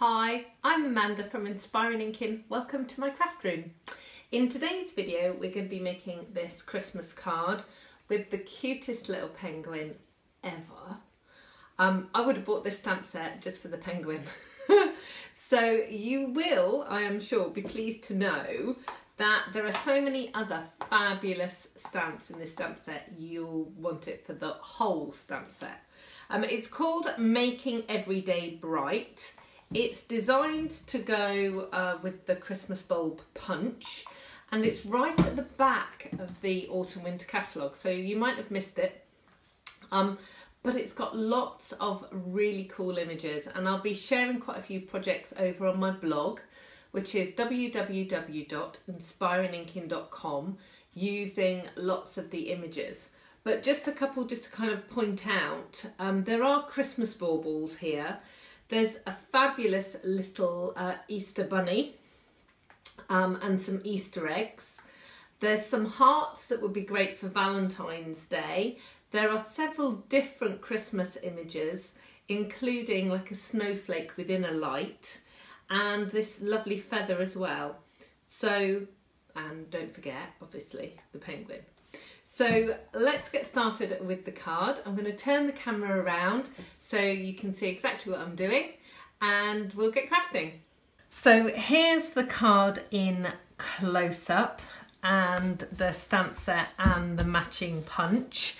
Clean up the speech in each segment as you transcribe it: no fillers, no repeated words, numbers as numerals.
Hi, I'm Amanda from Inspiring Inkin. Welcome to my craft room. In today's video we're going to be making this Christmas card with the cutest little penguin ever. I would have bought this stamp set just for the penguin. So you will, I am sure, be pleased to know that there are so many other fabulous stamps in this stamp set you'll want it for the whole stamp set. It's called Making Everyday Bright. It's designed to go with the Christmas bulb punch, and it's right at the back of the autumn winter catalogue, so you might have missed it. But it's got lots of really cool images, and I'll be sharing quite a few projects over on my blog, which is www.inspiringinkin.com, using lots of the images. But just a couple just to kind of point out, there are Christmas baubles here. There's a fabulous little Easter bunny and some Easter eggs. There's some hearts that would be great for Valentine's Day. There are several different Christmas images, including like a snowflake within a light and this lovely feather as well. So, and don't forget, obviously, the penguin. So let's get started with the card. I'm going to turn the camera around so you can see exactly what I'm doing, and we'll get crafting. So here's the card in close-up and the stamp set and the matching punch.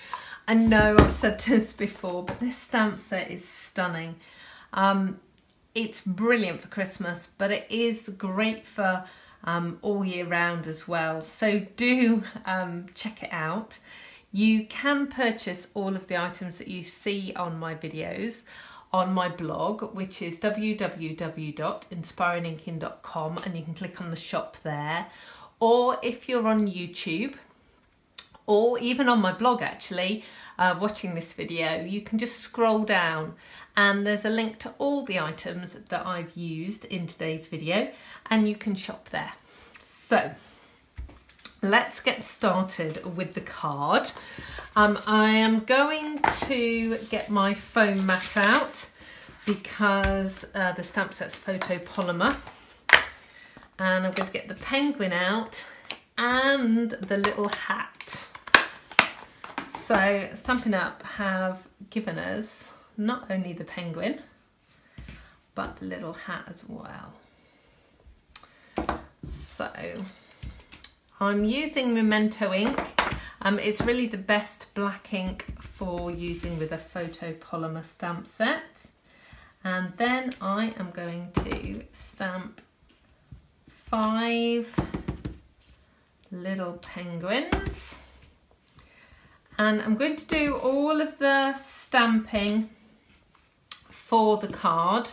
I know I've said this before, but this stamp set is stunning. It's brilliant for Christmas, but it is great for all year round as well. So do check it out. You can purchase all of the items that you see on my videos on my blog, which is www.inspiringinkin.com, and you can click on the shop there. Or if you're on YouTube, or even on my blog actually, watching this video, you can just scroll down and there's a link to all the items that I've used in today's video, and you can shop there. So let's get started with the card. I am going to get my foam mat out because the stamp set's photopolymer, and I'm going to get the penguin out and the little hat. So Stampin' Up have given us not only the penguin but the little hat as well. So I'm using Memento ink. It's really the best black ink for using with a photopolymer stamp set. And then I am going to stamp 5 little penguins. And I'm going to do all of the stamping for the card,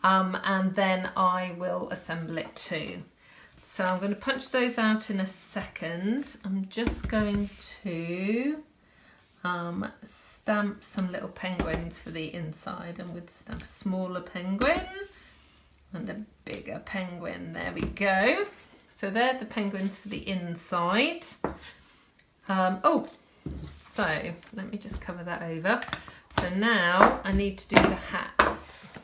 and then I will assemble it too. So I'm going to punch those out in a second. I'm just going to stamp some little penguins for the inside. I'm going to stamp a smaller penguin and a bigger penguin. There we go. So they're the penguins for the inside. So let me just cover that over. So now I need to do the hats.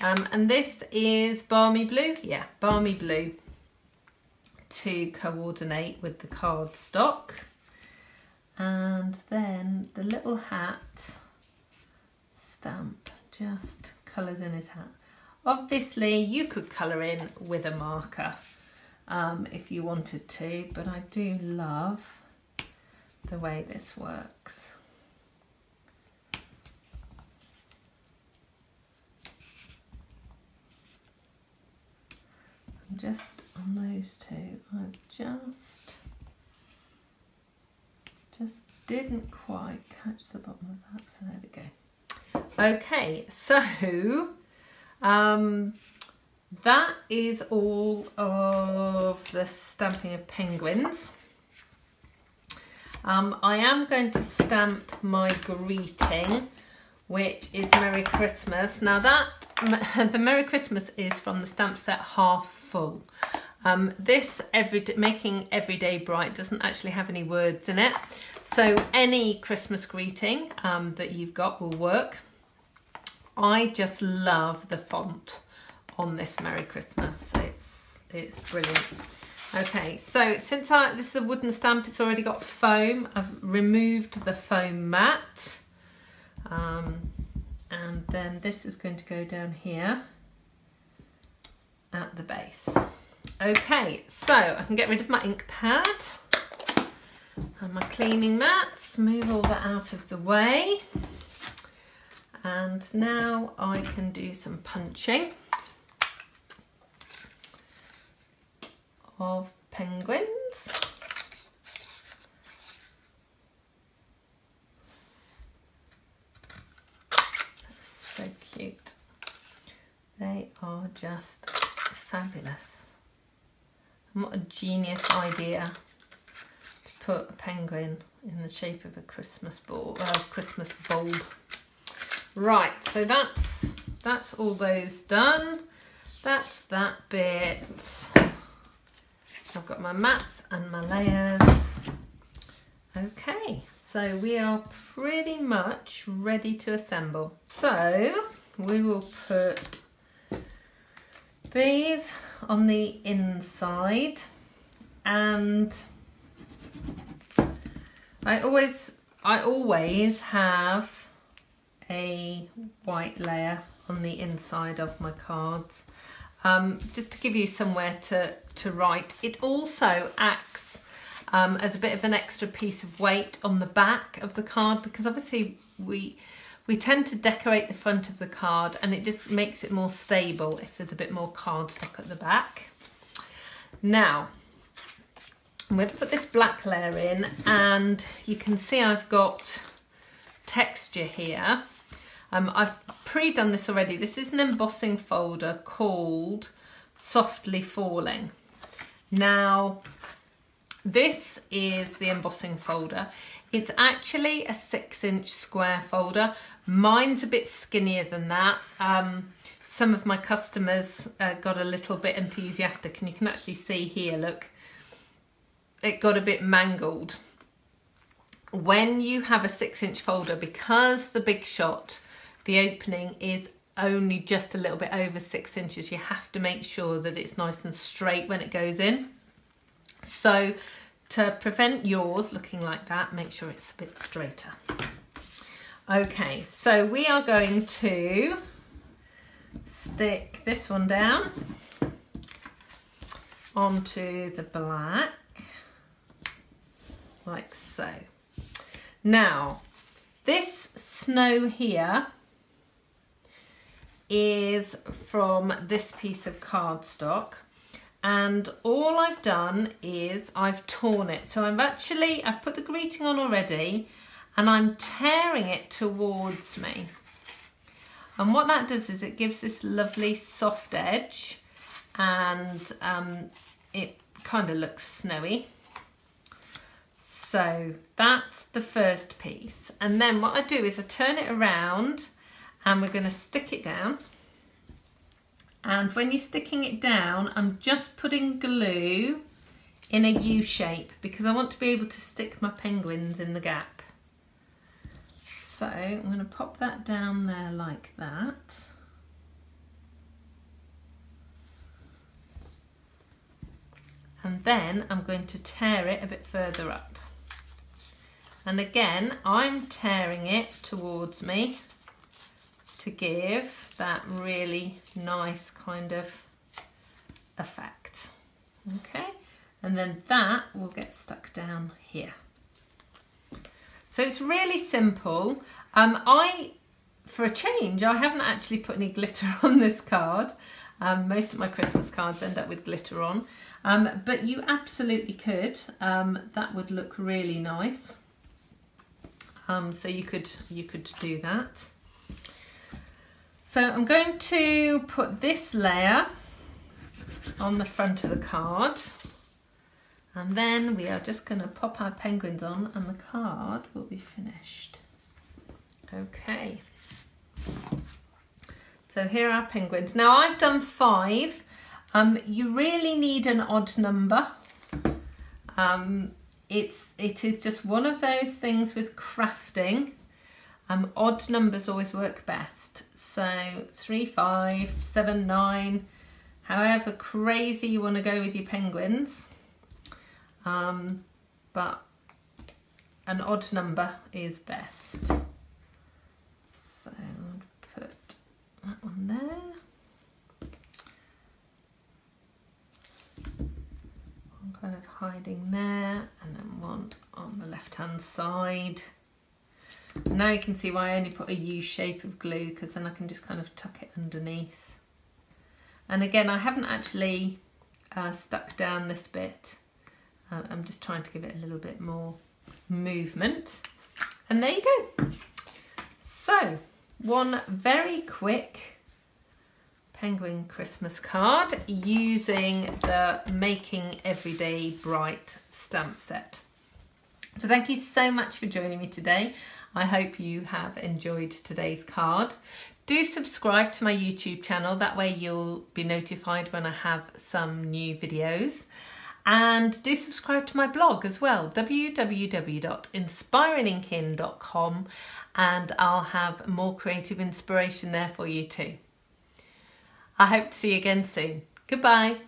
And this is Balmy Blue. Yeah, Balmy Blue, to coordinate with the cardstock. And then the little hat stamp just colours in his hat. Obviously you could colour in with a marker if you wanted to, but I do love the way this works. And just on those two, I just didn't quite catch the bottom of that, so there we go. Okay, so that is all of the stamping of penguins. I am going to stamp my greeting, which is Merry Christmas. Now that, the Merry Christmas is from the stamp set Half Full. This Making Everyday Bright doesn't actually have any words in it, so any Christmas greeting that you've got will work. I just love the font. on this Merry Christmas. It's brilliant. Okay, so since this is a wooden stamp, it's already got foam. I've removed the foam mat. And then this is going to go down here at the base. Okay, so I can get rid of my ink pad and my cleaning mats, move all that out of the way. And now I can do some punching of penguins. So cute. They are just fabulous. And what a genius idea to put a penguin in the shape of a Christmas bulb. Right, so that's all those done. That's that bit. I've got my mats and my layers. Okay, so we are pretty much ready to assemble. So we will put these on the inside, and I always have a white layer on the inside of my cards, just to give you somewhere to write. It also acts as a bit of an extra piece of weight on the back of the card, because obviously we tend to decorate the front of the card, and it just makes it more stable if there's a bit more cardstock at the back. Now I'm going to put this black layer in, and you can see I've got texture here. I've pre-done this already. This is an embossing folder called Softly Falling. Now, this is the embossing folder. It's actually a 6-inch square folder. Mine's a bit skinnier than that. Some of my customers got a little bit enthusiastic, and you can actually see here, look, it got a bit mangled. When you have a 6-inch folder, because the Big Shot, the opening is only just a little bit over 6 inches, you have to make sure that it's nice and straight when it goes in. So to prevent yours looking like that, make sure it's a bit straighter. Okay, so we are going to stick this one down onto the black, like so. Now, this snow here is from this piece of cardstock, and all I've done is I've torn it. So I've put the greeting on already, and I'm tearing it towards me. And what that does is it gives this lovely soft edge, and it kind of looks snowy. So that's the first piece. And then what I do is I turn it around, and we're going to stick it down. And when you're sticking it down, I'm just putting glue in a U shape, because I want to be able to stick my penguins in the gap. So I'm going to pop that down there like that. And then I'm going to tear it a bit further up. And again, I'm tearing it towards me to give that really nice kind of effect. Okay, and then that will get stuck down here. So it's really simple. For a change, I haven't actually put any glitter on this card. Most of my Christmas cards end up with glitter on, but you absolutely could. That would look really nice. So you could do that. So I'm going to put this layer on the front of the card, and then we are just going to pop our penguins on, and the card will be finished. Okay. So here are our penguins. Now I've done 5. You really need an odd number. It is just one of those things with crafting. Odd numbers always work best. So 3, 5, 7, 9, however crazy you want to go with your penguins. But an odd number is best. So I'll put that one there. One kind of hiding there, and then one on the left hand side. Now you can see why I only put a U shape of glue, because then I can just kind of tuck it underneath. And again, I haven't actually stuck down this bit. I'm just trying to give it a little bit more movement. And there you go. So, one very quick penguin Christmas card using the Making Everyday Bright stamp set. So thank you so much for joining me today. I hope you have enjoyed today's card. Do subscribe to my YouTube channel, that way you'll be notified when I have some new videos. And do subscribe to my blog as well, www.inspiringinkin.com, and I'll have more creative inspiration there for you too. I hope to see you again soon. Goodbye.